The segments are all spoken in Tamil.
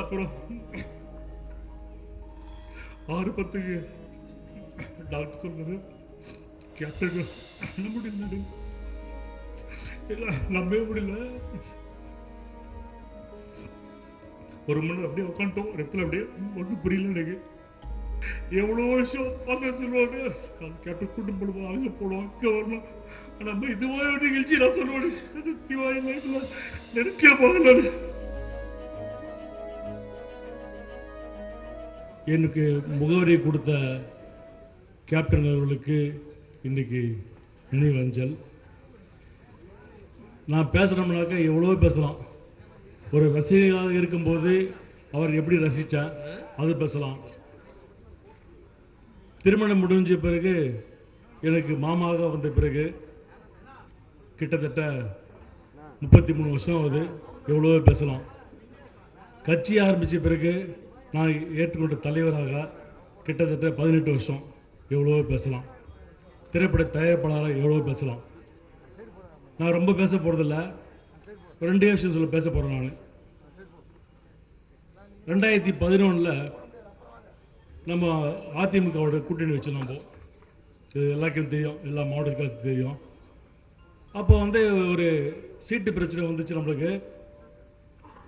அப்புறம் 6:10க்கு டாக்டர் சொன்னது கேப்டன் பண்ண முடியல, நம்பவே முடியல. ஒரு மணி நேரம் அப்படியே உட்காந்துட்டோம் இடத்துல, அப்படியே ஒன்றும் புரியல எனக்கு. எவ்வளோ விஷயம் பார்த்து சொல்லுவாங்க, கேப்டன் கூட்டம் போடுவோம், அங்கே போடுவோம், அங்கே வரணும். நம்ம இதுவாக ஒரு நிகழ்ச்சி நான் சொல்லுவேன், சத்தியமாக லைஃப்ல நெருக்கிய போகல. எனக்கு முகவரி கொடுத்த கேப்டன் அவர்களுக்கு இன்னைக்கு நினைவஞ்சல். நான் பேசுகிறோம்னாக்க எவ்வளோ பேசலாம். ஒரு ரசிகராக இருக்கும்போது அவர் எப்படி ரசித்தா அது பேசலாம். திருமணம் முடிஞ்ச பிறகு எனக்கு மாமாவாக வந்த பிறகு கிட்டத்தட்ட 33 வருஷம் ஆகுது, எவ்வளோ பேசலாம். கட்சி ஆரம்பித்த பிறகு நான் ஏற்றுக்கொண்ட தலைவராக கிட்டத்தட்ட 18 வருஷம், எவ்வளோ பேசலாம். திரைப்பட தயாரிப்பாளராக எவ்வளோ பேசலாம். நான் ரொம்ப பேச போகிறதில்ல, 2 விஷயம் சொல்ல பேச போகிறேன். நான் 2011 நம்ம அதிமுகவோட கூட்டணி வச்சு நம்ம இது எல்லாருக்கும் தெரியும், எல்லா மாவட்டத்துக்கும் தெரியும். அப்போ ஒரு சீட்டு பிரச்சனை வந்துச்சு நம்மளுக்கு.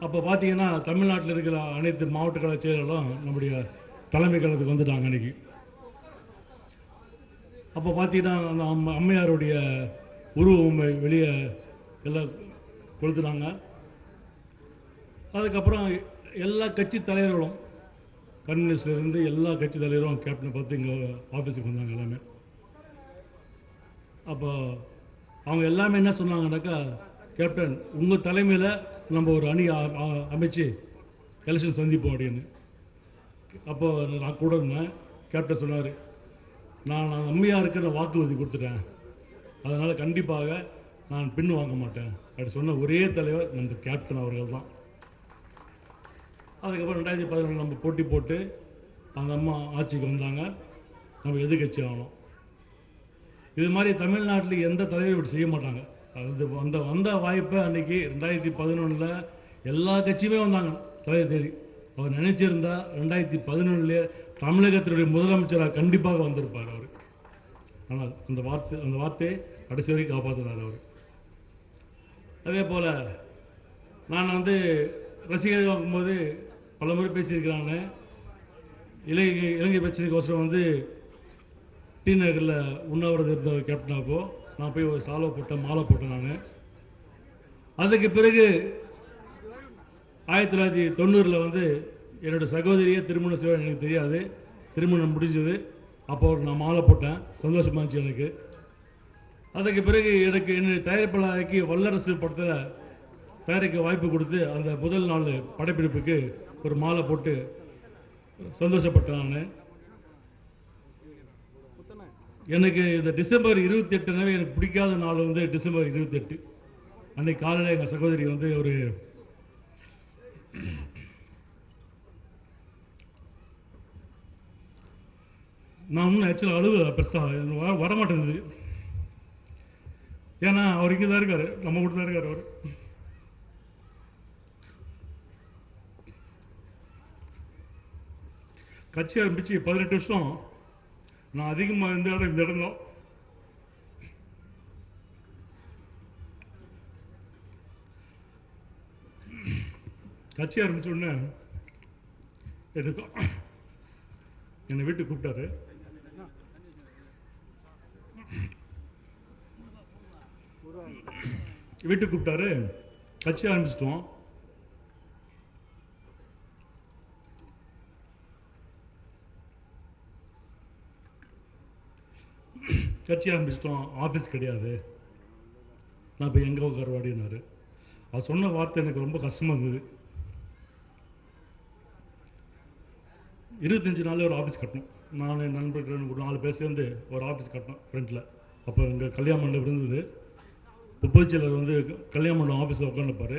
அப்போ பார்த்தீங்கன்னா தமிழ்நாட்டில் இருக்கிற அனைத்து மாவட்ட கழக செயலர்களும் நம்முடைய தலைமை கழகத்துக்கு வந்துட்டாங்க அன்னைக்கு. அப்போ பார்த்தீங்கன்னா அந்த அம்மையாருடைய உருவம் வெளியே எல்லாம் கொளுத்துனாங்க. அதுக்கப்புறம் எல்லா கட்சி தலைவர்களும், கம்யூனிஸ்ட்லேருந்து எல்லா கட்சி தலைவரும் கேப்டனை பார்த்து இங்கே ஆஃபீஸுக்கு வந்தாங்க எல்லாமே. அப்போ அவங்க எல்லாமே என்ன சொன்னாங்கன்னாக்கா, கேப்டன் உங்கள் தலைமையில் நம்ம ஒரு அணி அமைச்சு எலெக்ஷன் சந்திப்போம் அப்படின்னு. அப்போ நான் கூட இருந்தேன். கேப்டன் சொன்னார், நான் அம்மையாருக்கு நான் வாக்குறுதி கொடுத்துட்டேன், அதனால் கண்டிப்பாக நான் பின் வாங்க மாட்டேன் அப்படி சொன்ன ஒரே தலைவர் நம்ம கேப்டன் அவர்கள் தான். அதுக்கப்புறம் 2011 நம்ம போட்டி போட்டு அந்த அம்மா ஆட்சிக்கு வந்தாங்க, நம்ம எதிர்கட்சி ஆனோம். இது மாதிரி தமிழ்நாட்டில் எந்த தலைவரும் இப்படி செய்ய மாட்டாங்க. அது வந்த வாய்ப்பை அன்னைக்கு 2011 எல்லா கட்சியுமே வந்தாங்க தலைவர் தேடி. அவர் நினைச்சிருந்தா 2011 தமிழகத்தினுடைய முதலமைச்சராக கண்டிப்பாக வந்திருப்பார் அவர். ஆனால் அந்த வார்த்தையை கடைசி வரைக்கும் காப்பாற்றினார் அவர். அதே போல் நான் ரசிகர்கள் வாங்கும்போது பல முறை பேசியிருக்கிறாங்க. இலங்கை பிரச்சனைக்கோசரம் டி நகரில் உண்ணாவிரதம் இருந்த கேப்டனாப்போ நான் போய் ஒரு சாலை போட்டேன், மாலை போட்டேன் நான். அதுக்கு பிறகு 1990 என்னோட சகோதரியை திருமணம் செய்ய எனக்கு தெரியாது, திருமணம் முடிஞ்சது. அப்போ நான் மாலை போட்டேன், சந்தோஷமா இருந்துச்சு எனக்கு. அதுக்கு பிறகு எனக்கு என்னுடைய தயாரிப்பாளருக்கு வல்லரசு படத்தில் தயாரிக்க வாய்ப்பு கொடுத்து அந்த முதல் நாள் படப்பிடிப்புக்கு ஒரு மாலை போட்டு சந்தோஷப்பட்டேன் நான். எனக்கு இந்த டிசம்பர் 28 எனக்கு பிடிக்காத நாள் டிசம்பர் 28. அன்னைக்கு காலையில் எங்கள் சகோதரி ஒரு நான் இன்னும் ஆக்சுவலாக அழுவலை, பெருசாக வரமாட்டேங்குது. ஏன்னா அவர் இங்கே தான் இருக்காரு, நம்ம கூட தான் இருக்காரு அவர். கட்சி ஆரம்பிச்சு 18 வருஷம் நான் அதிகமாக இந்த இடம் தான். கட்சி ஆரம்பிச்ச உடனே என்னை வீட்டுக்கு கூப்பிட்டாரு. வீட்டுக்கு கூப்பிட்டாரு, கட்சி ஆரம்பிச்சிட்டோம். கட்சி ஆரம்பிச்சிட்டோம், ஆஃபீஸ் கிடையாது, நான் இப்போ எங்கே உட்காருவாடினாரு. அது சொன்ன வார்த்தை எனக்கு ரொம்ப கஷ்டமாக இருந்தது. 25 நாள் ஒரு ஆஃபீஸ் கட்டணும். நான் என் நண்பர்கள் ஒரு 4 பேர் சேர்ந்து ஒரு ஆஃபீஸ் கட்டணும் ஃப்ரண்ட்டில். அப்போ இங்கே கல்யாண மண்டபம் இருந்தது. பொதுச்செயலர் கல்யாண மண்டபம் ஆஃபீஸில் உட்காந்துப்பார்.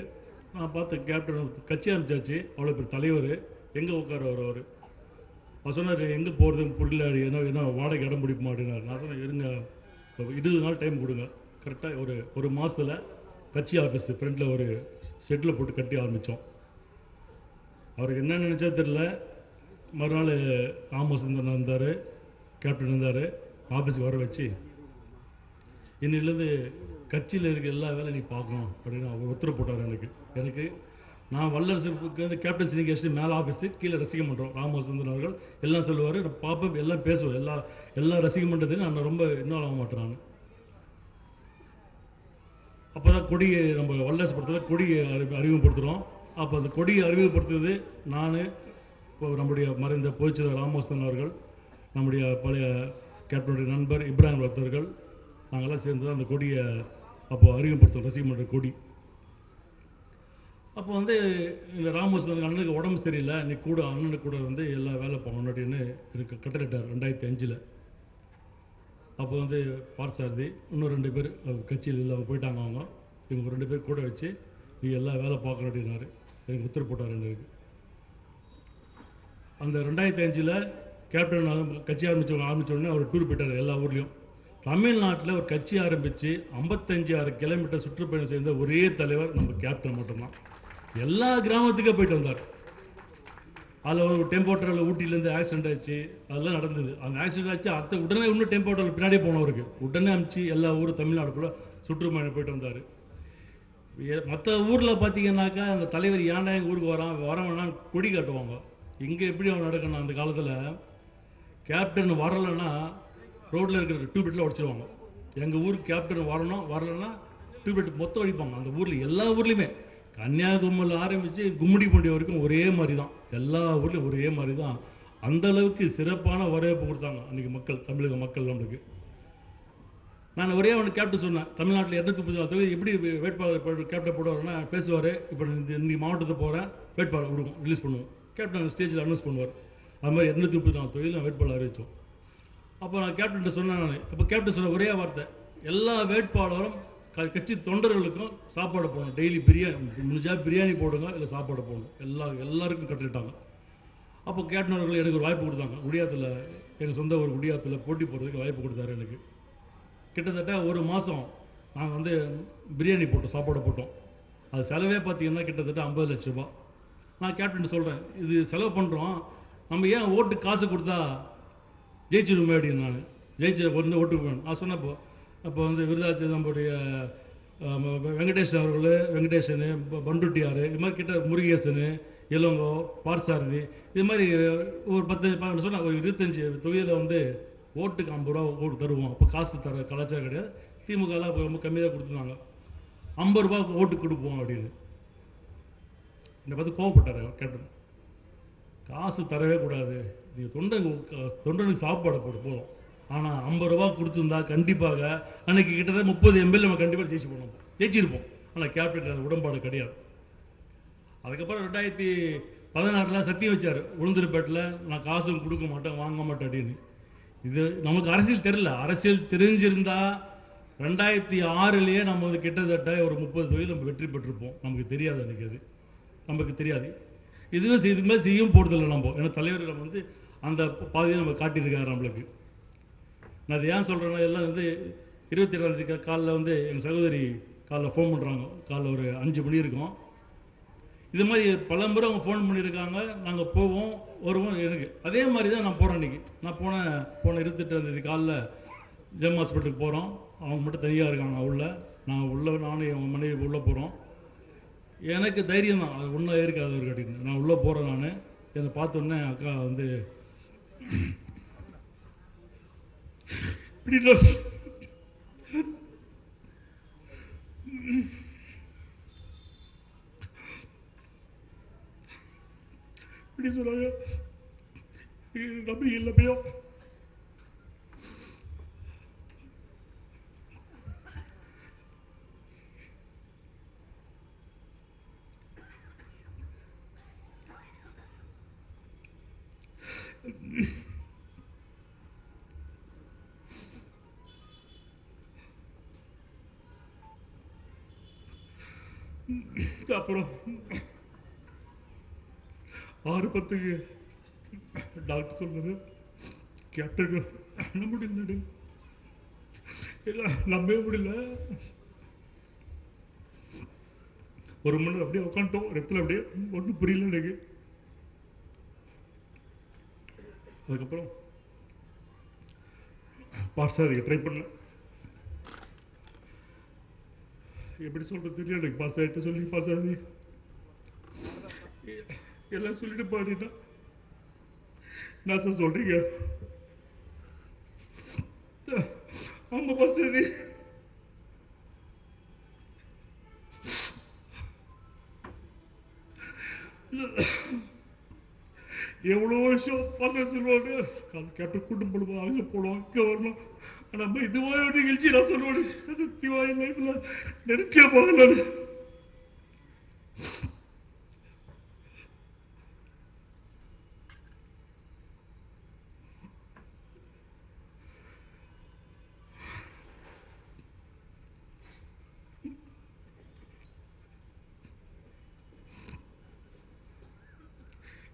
நான் பார்த்து கேப்டன் கட்சி ஆரம்பிச்சாச்சு, அவ்வளோ பேர் தலைவர், எங்கே உட்காருவார் அவர். அவர் சொன்னார், எங்கே போகிறதுக்கு புரியல, என்ன வாடகை இடம் பிடிக்க மாட்டேனார். நான் சொன்னேன், இருங்க 20 நாள் டைம் கொடுங்க, கரெக்டாக ஒரு மாதத்தில் கட்சி ஆஃபீஸ் ஃப்ரண்ட்டில் ஒரு ஷெட்டில் போட்டு கட்டி ஆரம்பித்தோம். அவருக்கு என்ன நினச்சா தெரியல. மறுநாள் ராமசுந்தரன் இருந்தார், கேப்டன் இருந்தார், ஆஃபீஸுக்கு வர வச்சு இன்னிலேருந்து கட்சியில் இருக்க எல்லா வேலையும் நீ பார்க்கணும் அப்படின்னு அவர் உத்தரவு போட்டார். எனக்கு நான் வல்லரசுக்கு வந்து கேப்டன் சிங் கெஸ்ட் மேலே ஆஃபீஸு, கீழே ரசிக மன்றம். ராமசுந்தரன் அவர்கள் எல்லாம் சொல்லுவார், நான் பார்ப்பேன், எல்லாம் பேசுவேன். எல்லா ரசிக மன்றத்தையும் நான் ரொம்ப இன்வால்வ் ஆக மாட்டேன் நான். அப்போ தான் கொடியை நம்ம வல்லரசு படத்தில் கொடியை அறிமுகப்படுத்துகிறோம். அப்போ அந்த கொடியை அறிமுகப்படுத்துவது நான், இப்போ நம்முடைய மறைந்த பொதுச்செயலாளர் ராமசுந்தரன் அவர்கள், நம்முடைய பழைய கேப்டனுடைய நண்பர் இப்ராஹிம் அவர்கள், நாங்கள்லாம் சேர்ந்து தான் அந்த கொடியை அப்போ அறிமுகப்படுத்துவோம், ரசிக மன்ற கொடி. அப்போ வந்து இந்த ராமசுந்தரன் அண்ணனுக்கு உடம்பு சரியில்லை, நீ கூட அண்ணனுக்கு கூட வந்து எல்லா வேலை போகணும் அப்படின்னு எனக்கு கட்டளையிட்டார் 2005. அப்போ வந்து பார்த்தசாரதி இன்னும் 2 பேர் கட்சியில் இல்லை, அவங்க போயிட்டாங்க. இவங்க 2 பேர் கூட வச்சு நீ எல்லா வேலை பார்க்கணும் அப்படின்னாரு. எனக்கு உத்தரவு போட்டார். எனக்கு அந்த 2005 கேப்டன் கட்சி ஆரம்பித்தோடனே அவர் டூர் போயிட்டார் எல்லா ஊர்லேயும். தமிழ்நாட்டில் ஒரு கட்சி ஆரம்பித்து 55-6 கிலோமீட்டர் சுற்றுப்பயணம் செய்த ஒரே தலைவர் நம்ம கேப்டன் மட்டும்தான். எல்லா கிராமத்துக்கும் போயிட்டு வந்தார். அதில் ஒரு டெம்போ ட்ராவலில் ஊட்டியிலேருந்து ஆக்சிடென்ட் ஆச்சு, அதெல்லாம் நடந்தது. அந்த ஆக்சிடென்ட் ஆச்சு, உடனே இன்னும் டெம்போ ட்ராவல் பின்னாடியே போனவருக்கு உடனே அனுப்பிச்சு எல்லா ஊரும் தமிழ்நாடுக்குள்ளே சுற்றுப்பயணம் போயிட்டு வந்தார். மற்ற ஊரில் பார்த்தீங்கன்னாக்கா அந்த தலைவர் ஏன்டா எங்கள் ஊருக்கு வரவேணா கொடி காட்டுவாங்க. இங்கே எப்படி அவன் நடக்கணும்? அந்த காலத்தில் கேப்டன் வரலைன்னா ரோட்டில் இருக்கிற டியூப்லைட்டில் உடச்சிடுவாங்க. எங்கள் ஊருக்கு கேப்டன் வரலைன்னா டியூப்லைட் மொத்தம் அடிப்பாங்க. அந்த ஊரில் எல்லா ஊர்லேயுமே கன்னியாகுமரியில் ஆரம்பித்து கும்மிடிப்பூண்டி வரைக்கும் ஒரே மாதிரி தான், எல்லா ஊர்லேயும் ஒரே மாதிரி தான். அந்தளவுக்கு சிறப்பான வரவேற்பு கொடுத்தாங்க அன்றைக்கி மக்கள், தமிழக மக்கள் நம்மளுக்கு. நான் ஒரே ஒன்று கேப்டன் சொன்னேன், தமிழ்நாட்டில் 234 தொகுதி எப்படி வேட்பாளர் கேப்டன் போடுவார்னா பேசுவார். இப்போ இந்த மாவட்டத்தை போகிறேன், வேட்பாளர் கொடுக்கும், ரிலீஸ் பண்ணுவோம். கேப்டன் ஸ்டேஜில் அனௌன்ஸ் பண்ணுவார். அது மாதிரி 234 தொகுதியில் வேட்பாளர் அறிவித்தோம். அப்போ நான் கேப்டன் சொன்னேன். இப்போ கேப்டன் சொன்ன ஒரே வார்த்தை, எல்லா வேட்பாளரும் கட்சி தொண்டர்களுக்கும் சாப்பாடு போடணும், டெய்லி பிரியாணி, முடிஞ்சா பிரியாணி போடுங்க, இல்லை சாப்பாடு போடணும், எல்லாருக்கும் கட்டுட்டாங்க. அப்போ கேப்டன் அவர்கள் எனக்கு ஒரு வாய்ப்பு கொடுத்தாங்க. குடியாத்தில், எங்கள் சொந்த ஒரு குடியாத்தில் போட்டி போடுறதுக்கு வாய்ப்பு கொடுத்தாரு எனக்கு. கிட்டத்தட்ட ஒரு மாதம் நாங்கள் வந்து பிரியாணி போட்டோம், சாப்பாடு போட்டோம். அது செலவே பார்த்தீங்கன்னா கிட்டத்தட்ட 50 லட்ச ரூபா. நான் கேப்டன் சொல்கிறேன், இது செலவு பண்ணுறோம், நம்ம ஏன் ஓட்டு காசு கொடுத்தா ஜெயிச்சிருமே அப்படின்னு. நான் ஜெயிச்ச வந்து ஓட்டுக்கு வேணும் நான் சொன்னப்போ, அப்போ வந்து விருதாச்சலம் நம்முடைய வெங்கடேஷன் அவர்கள், வெங்கடேசனு, பண்டுட்டியார், இது மாதிரி கிட்ட முருகேசனு, இளங்கோ, பார்த்தசாரதி, இது மாதிரி ஒரு 10 சொன்னால் ஒரு 25 தொகுதியில் வந்து ஓட்டுக்கு 50 ரூபா ஓட்டு தருவோம். அப்போ காசு தர கலாச்சாரம் கிடையாது. திமுகலாம் ரொம்ப கம்மியாக தான் கொடுத்துருந்தாங்க. 50 ரூபா ஓட்டு கொடுப்போம் அப்படின்னு என்னை பார்த்து கோவப்பட்டார் கேப்டன். காசு தரவே கூடாது, நீங்கள் தொண்டனுக்கு சாப்பாடு போதும். ஆனால் 50 ரூபா கொடுத்துருந்தா கண்டிப்பாக அன்னைக்கு கிட்டத்தட்ட 30 எம்எல்ஏ நம்ம கண்டிப்பாக ஜெயிச்சிருப்போம். ஆனால் கேப்டன் அது உடன்பாடு கிடையாது. அதுக்கப்புறம் 2016 சத்தியம் வச்சார் உளுந்தூர்பேட்டில், நான் காசும் கொடுக்க மாட்டேன், வாங்க மாட்டேன் அப்படின்னு. இது நமக்கு அரசியல் தெரியல. அரசியல் தெரிஞ்சிருந்தா 2006 நம்ம வந்து கிட்டத்தட்ட ஒரு 30 தொகுதியில் நம்ம வெற்றி பெற்றிருப்போம். நமக்கு தெரியாது, அன்றைக்கி அது நமக்கு தெரியாது. இதுக்கு மேலே செய்யும் போடுறதில்லை நம்ம. ஏன்னா தலைவர்கள் வந்து அந்த பாதையை நம்ம காட்டியிருக்காரு நம்மளுக்கு. நான் அது ஏன் சொல்கிறேன்னா, எல்லாம் வந்து 27 காலையில் வந்து எங்கள் சகோதரி காலைல ஃபோன் பண்ணுறாங்க. காலைல ஒரு 5 மணி இருக்கும். இது மாதிரி பல முறை அவங்க ஃபோன் பண்ணியிருக்காங்க. நாங்கள் போவோம் வருவோம். எனக்கு அதே மாதிரி தான் நான் போகிறேன். இன்றைக்கி நான் போன 28 காலைல ஜெம் ஹாஸ்பிட்டலுக்கு போகிறோம். அவங்க மட்டும் தனியாக இருக்காங்க உள்ள. நானும் என் மனைவி உள்ளே போகிறோம். எனக்கு தைரியம் தான், அது ஒன்றா இருக்காது ஒரு கட்டின்னு. நான் உள்ளே போகிறேன். நான் என்னை பார்த்தோன்னே அக்கா வந்து இப்படி சொன்னாங்க, நம்பிக்கை இல்லை பையோ. அப்புறம் 6:10 டாக்டர் சொன்னது, கேப்டன் நம்ப முடியல, நம்பவே முடியல. ஒரு மணி நேரம் அப்படியே உட்காந்துட்டோம் இடத்துல. அப்படியே ஒன்றும் புரியல எனக்கு. அதுக்கப்புறம் பாஸ்டருக்கு ட்ரை பண்ணேன். எப்படி சொல்றது தெரியல எனக்கு. பாஸ்டர்கிட்ட சொல்லி பாஸ்டர் எல்லாம் சொல்லிட்டு பாடிட்டா. நான் சார் சொல்றீங்க? ஆமா பாஸ்டர். எவ்வளோ வருஷம் பாஸ்டர் சொல்லுவாங்க, கேப்டன் கூட்டம் போடுவோம், அங்கே போடுவோம், இங்கே வரணும். நம்ம இதுவாக ஒரு நிகழ்ச்சி நான் சொல்லுவேன், சத்தியமா என் லைஃப்ல நெருக்கிய போகல.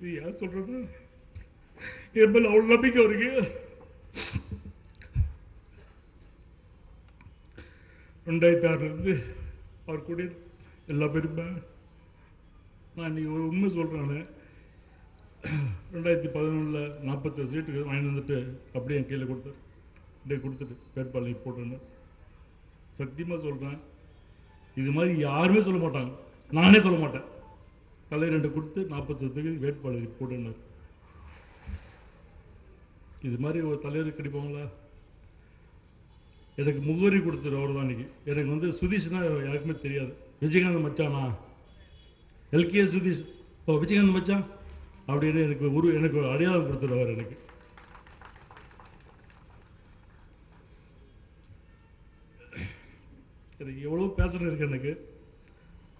இது யார் சொல்றது? என் மேல அவ்வளவு நம்பிக்கை இருக்கு. 2006 அவர் கூட எல்லா பேருமே நான் இன்னைக்கு ஒரு உண்மை சொல்றேன். 2011 47 சீட்டுக்கு வாங்கி வந்துட்டு அப்படியே என் கீழே கொடுத்தாரு. அப்படியே கொடுத்துட்டு வேட்பாளர் போட்டேன்னு சத்தியமா சொல்றேன். இது மாதிரி யாருமே சொல்ல மாட்டாங்க, நானே சொல்ல மாட்டேன். தலைவர் 2 கொடுத்து 41 வேட்பாளர் போட்டுனார். இது மாதிரி ஒரு தலைவர் கிடைப்பாங்களா? எனக்கு முகவரி கொடுத்துரு அவர் தான். இன்னைக்கு எனக்கு வந்து சுதீஷ்னா யாருக்குமே தெரியாது. விஜயகாந்த் மச்சானா, எல்கே சுதீஷ், விஜயகாந்த் மச்சான் அப்படின்னு எனக்கு ஒரு அடையாளம் கொடுத்துருவார். எனக்கு எவ்வளோ பேசணும் இருக்கு. எனக்கு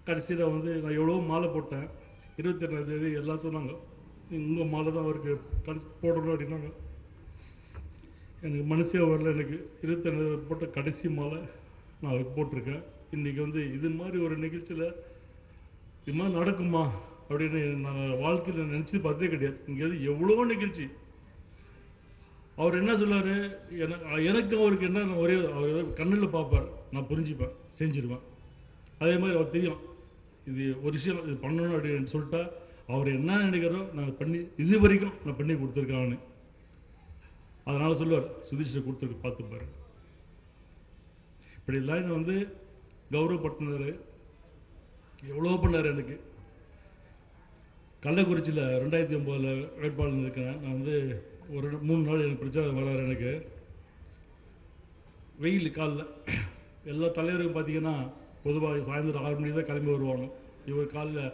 கடைசியில் வந்து நான் எவ்வளோ மாலை போட்டேன். 22ஆம் தேதி எல்லாம் சொன்னாங்க, உங்கள் மாலை தான் அவருக்கு போடணும் அப்படின்னாங்க. எனக்கு மனசே வரல. எனக்கு 22 போட்ட கடைசி மாலை நான் அவருக்கு போட்டிருக்கேன். இன்றைக்கி வந்து இது மாதிரி ஒரு நிகழ்ச்சியில் இது மாதிரி நடக்குமா அப்படின்னு நான் வாழ்க்கையில் நினச்சி பார்த்தே கிடையாது. இங்கே எவ்வளோ நிகழ்ச்சி. அவர் என்ன சொல்லார், எனக்கு அவருக்கு என்ன, ஒரே அவர் கண்ணில் பார்ப்பார், நான் புரிஞ்சுப்பேன், செஞ்சிருவேன். அதே மாதிரி அவர் தெரியும் இது ஒரு விஷயம் இது பண்ணணும் அப்படின்னு சொல்லிட்டா அவர் என்ன நினைக்கிறோ நான் பண்ணி இது வரைக்கும் நான் பண்ணி கொடுத்துருக்கான்னு. அதனால சொல்லுவார், சுதீஷை கொடுத்துருக்கு பார்த்துப்பாரு. இப்படி எல்லாம் வந்து கௌரவப்படுத்தினார். எவ்வளோ பண்ணார். எனக்கு கள்ளக்குறிச்சியில் 2009 வேட்பாளர் இருக்கிறேன். நான் வந்து ஒரு 3 நாள் எனக்கு பிரச்சாரம் வராரு. எனக்கு வெயில் காலில் எல்லா தலைவருக்கும் பார்த்தீங்கன்னா பொதுவாக சாயந்தரம் 6 மணிக்கு தான் கிளம்பி வருவாங்க. இவர் காலையில்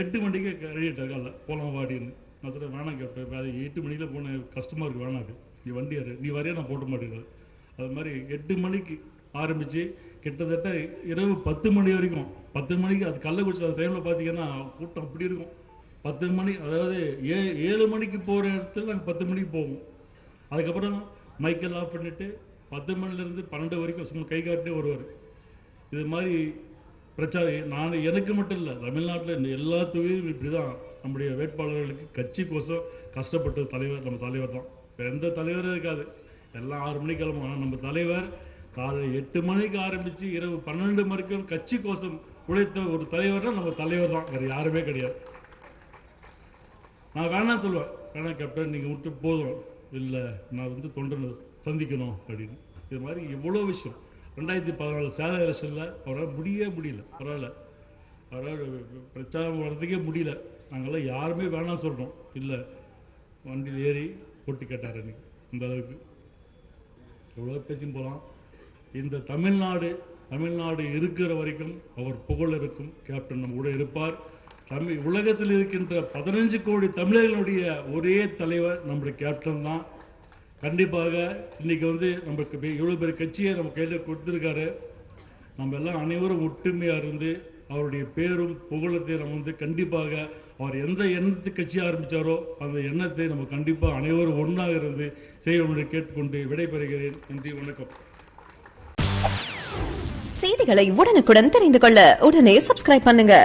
8 மணிக்கு கழிட்டார். காலைல போகலாம் வாடின்னு நான் சொல்கிறேன், வேணாம் கேப்டன், 8 மணிக்கில் போன கஷ்டமாக இருக்குது, வேணாது, நீ வண்டி யாரு, நீ வரையா, நான் போட்ட மாட்டேங்கிறது. அது மாதிரி 8 மணிக்கு ஆரம்பித்து கிட்டத்தட்ட இரவு 10 மணி வரைக்கும். 10 மணிக்கு அது கள்ளக்குறிச்சி அந்த டைமில் பார்த்தீங்கன்னா கூட்டம் அப்படி இருக்கும். 10 மணி, அதாவது 7 மணிக்கு போகிற இடத்துல நாங்கள் 10 மணிக்கு போவோம். அதுக்கப்புறம் மைக்கெல்லாம் ஆஃப் பண்ணிவிட்டு 10 மணிலேருந்து 12 வரைக்கும் சும்மா கை காட்டிட்டே வருவார். இது மாதிரி பிரச்சாரம் எனக்கு மட்டும் இல்லை, தமிழ்நாட்டில் இந்த எல்லா தொகுதியும் இப்படி தான். நம்முடைய வேட்பாளர்களுக்கு கட்சி கோசம் கஷ்டப்பட்ட தலைவர் நம்ம தலைவர் தான். வேறு எந்த தலைவரும் இருக்காது. எல்லாம் 6 மணிக்கு கிளம்பும். ஆனால் நம்ம தலைவர் காலை 8 மணிக்கு ஆரம்பித்து இரவு 12 வரைக்கும் கட்சி கோசம் உழைத்த ஒரு தலைவர்னா நம்ம தலைவர் தான், வேறு யாருமே கிடையாது. நான் வேணாம் சொல்லுவேன், வேணாம் கேப்டன் நீங்கள் விட்டு போதும், இல்லை நான் வந்து தொண்டனை சந்திக்கணும் அப்படின்னு. இது மாதிரி எவ்வளோ விஷயம். 2014 சேலம் எலெக்ஷனில் அவரால் முடியல. அவரால் பிரச்சாரம் வர்றதுக்கே முடியல. நாங்கள்லாம் யாருமே வேணாம் சொல்கிறோம். இல்லை, வண்டியில் ஏறி போட்டி கேட்டார். அன்றைக்கி இந்த அளவுக்கு எவ்வளோ பேசியும் போகலாம். இந்த தமிழ்நாடு இருக்கிற வரைக்கும் அவர் புகழ் இருக்கும். கேப்டன் நம்ம கூட இருப்பார். உலகத்தில் இருக்கின்ற 15 கோடி தமிழர்களுடைய ஒரே தலைவர் நம்முடைய கேப்டன் தான். கண்டிப்பாக இன்னைக்கு வந்து நமக்கு இவ்வளோ பெரிய கட்சியை நம்ம கையில் கொடுத்துருக்காரு. நம்ம எல்லாம் அனைவரும் ஒற்றுமையாக இருந்து அவருடைய பேரும் புகழத்தை நம்ம வந்து கண்டிப்பாக அவர் எந்த எண்ணத்து கட்சி ஆரம்பித்தாரோ அந்த எண்ணத்தை நம்ம கண்டிப்பாக அனைவரும் ஒன்றாக இருந்து செய்ய என்று கேட்டுக்கொண்டு விடைபெறுகிறேன். நன்றி, வணக்கம். செய்திகளை உடனுக்குடன் தெரிந்து கொள்ள உடனே சப்ஸ்கிரைப் பண்ணுங்க.